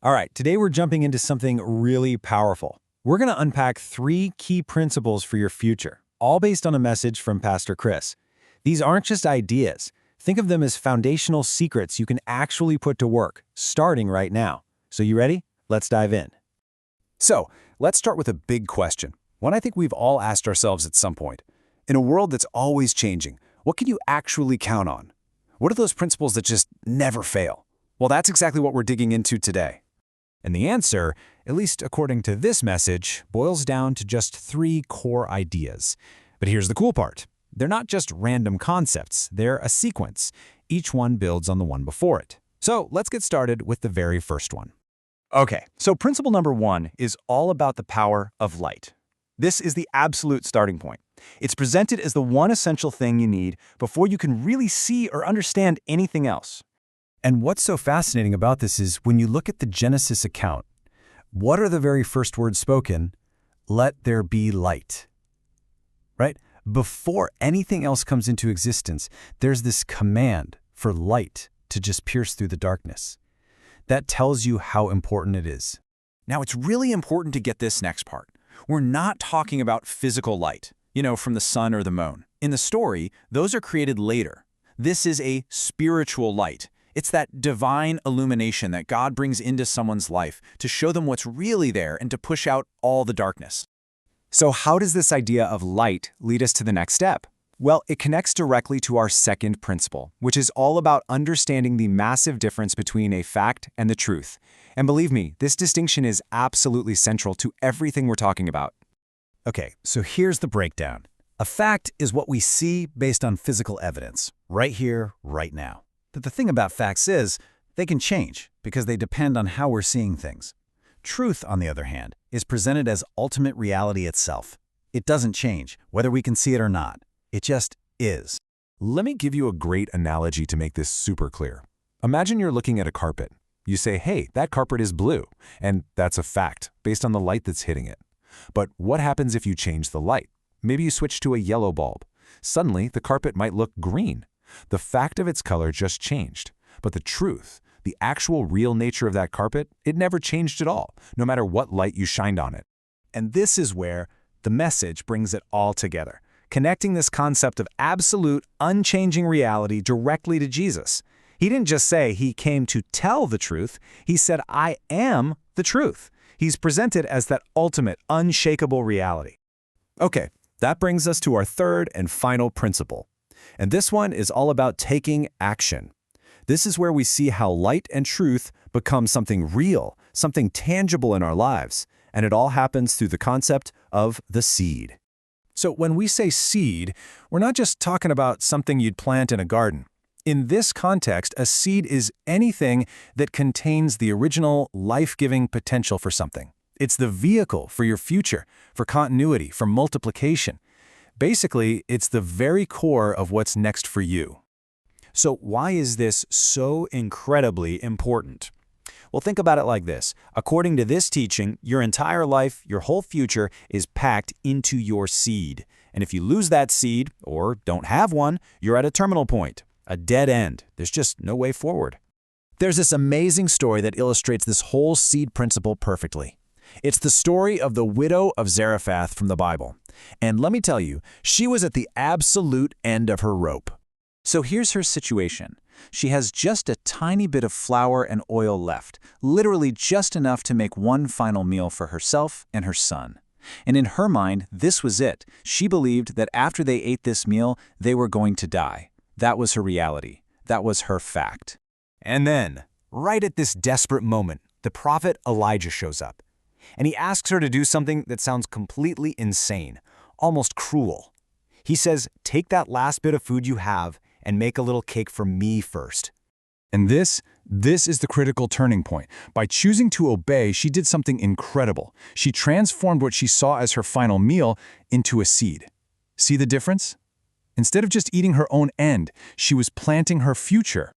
All right, today we're jumping into something really powerful. We're going to unpack 3 key principles for your future, all based on a message from Pastor Chris. These aren't just ideas. Think of them as foundational secrets you can actually put to work, starting right now. So you ready? Let's dive in. So, let's start with a big question, one I think we've all asked ourselves at some point. In a world that's always changing, what can you actually count on? What are those principles that just never fail? Well, that's exactly what we're digging into today. And the answer, at least according to this message, boils down to just 3 core ideas. But here's the cool part. They're not just random concepts, they're a sequence. Each one builds on the one before it. So let's get started with the very first one. Okay, so principle number 1 is all about the power of light. This is the absolute starting point. It's presented as the one essential thing you need before you can really see or understand anything else. And what's so fascinating about this is when you look at the Genesis account, what are the very first words spoken? Let there be light. Right? Before anything else comes into existence, there's this command for light to just pierce through the darkness. That tells you how important it is. Now, it's really important to get this next part. We're not talking about physical light, from the sun or the moon. In the story, those are created later. This is a spiritual light. It's that divine illumination that God brings into someone's life to show them what's really there and to push out all the darkness. So how does this idea of light lead us to the next step? Well, it connects directly to our second principle, which is all about understanding the massive difference between a fact and the truth. And believe me, this distinction is absolutely central to everything we're talking about. Okay, so here's the breakdown. A fact is what we see based on physical evidence, right here, right now. But the thing about facts is, they can change because they depend on how we're seeing things. Truth, on the other hand, is presented as ultimate reality itself. It doesn't change, whether we can see it or not. It just is. Let me give you a great analogy to make this super clear. Imagine you're looking at a carpet. You say, hey, that carpet is blue, and that's a fact based on the light that's hitting it. But what happens if you change the light? Maybe you switch to a yellow bulb. Suddenly, the carpet might look green. The fact of its color just changed, but the truth, the actual real nature of that carpet, it never changed at all, no matter what light you shined on it. And this is where the message brings it all together, connecting this concept of absolute, unchanging reality directly to Jesus. He didn't just say he came to tell the truth, he said, I am the truth. He's presented as that ultimate, unshakable reality. Okay, that brings us to our third and final principle. And this one is all about taking action. This is where we see how light and truth become something real, something tangible in our lives. And it all happens through the concept of the seed. So when we say seed, we're not just talking about something you'd plant in a garden. In this context, a seed is anything that contains the original life-giving potential for something. It's the vehicle for your future, for continuity, for multiplication. Basically, it's the very core of what's next for you. So why is this so incredibly important? Well, think about it like this. According to this teaching, your entire life, your whole future is packed into your seed. And if you lose that seed, or don't have one, you're at a terminal point, a dead end. There's just no way forward. There's this amazing story that illustrates this whole seed principle perfectly. It's the story of the widow of Zarephath from the Bible. And let me tell you, she was at the absolute end of her rope. So here's her situation. She has just a tiny bit of flour and oil left, literally just enough to make one final meal for herself and her son. And in her mind, this was it. She believed that after they ate this meal, they were going to die. That was her reality. That was her fact. And then, right at this desperate moment, the prophet Elijah shows up. And he asks her to do something that sounds completely insane, almost cruel. He says, take that last bit of food you have and make a little cake for me first. And this is the critical turning point. By choosing to obey, she did something incredible. She transformed what she saw as her final meal into a seed. See the difference? Instead of just eating her own end, she was planting her future.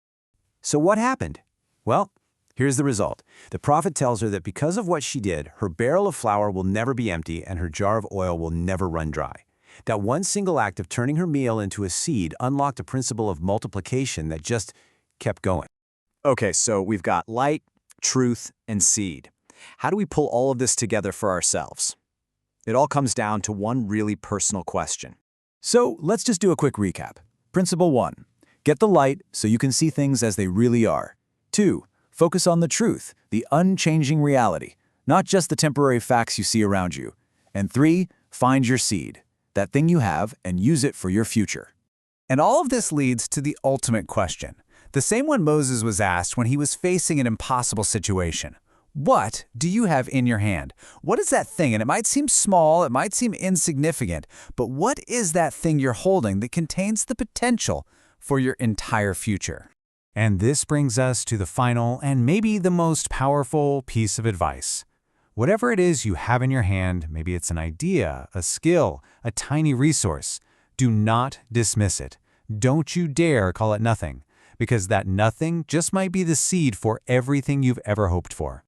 So what happened? Well, here's the result. The prophet tells her that because of what she did, her barrel of flour will never be empty and her jar of oil will never run dry. That one single act of turning her meal into a seed unlocked a principle of multiplication that just kept going. Okay, so we've got light, truth, and seed. How do we pull all of this together for ourselves? It all comes down to one really personal question. So let's just do a quick recap. Principle 1. Get the light so you can see things as they really are. 2. Focus on the truth, the unchanging reality, not just the temporary facts you see around you. And 3. Find your seed, that thing you have, and use it for your future. And all of this leads to the ultimate question, the same one Moses was asked when he was facing an impossible situation. What do you have in your hand? What is that thing? And it might seem small, it might seem insignificant, but what is that thing you're holding that contains the potential for your entire future? And this brings us to the final and maybe the most powerful piece of advice. Whatever it is you have in your hand, maybe it's an idea, a skill, a tiny resource, do not dismiss it. Don't you dare call it nothing, because that nothing just might be the seed for everything you've ever hoped for.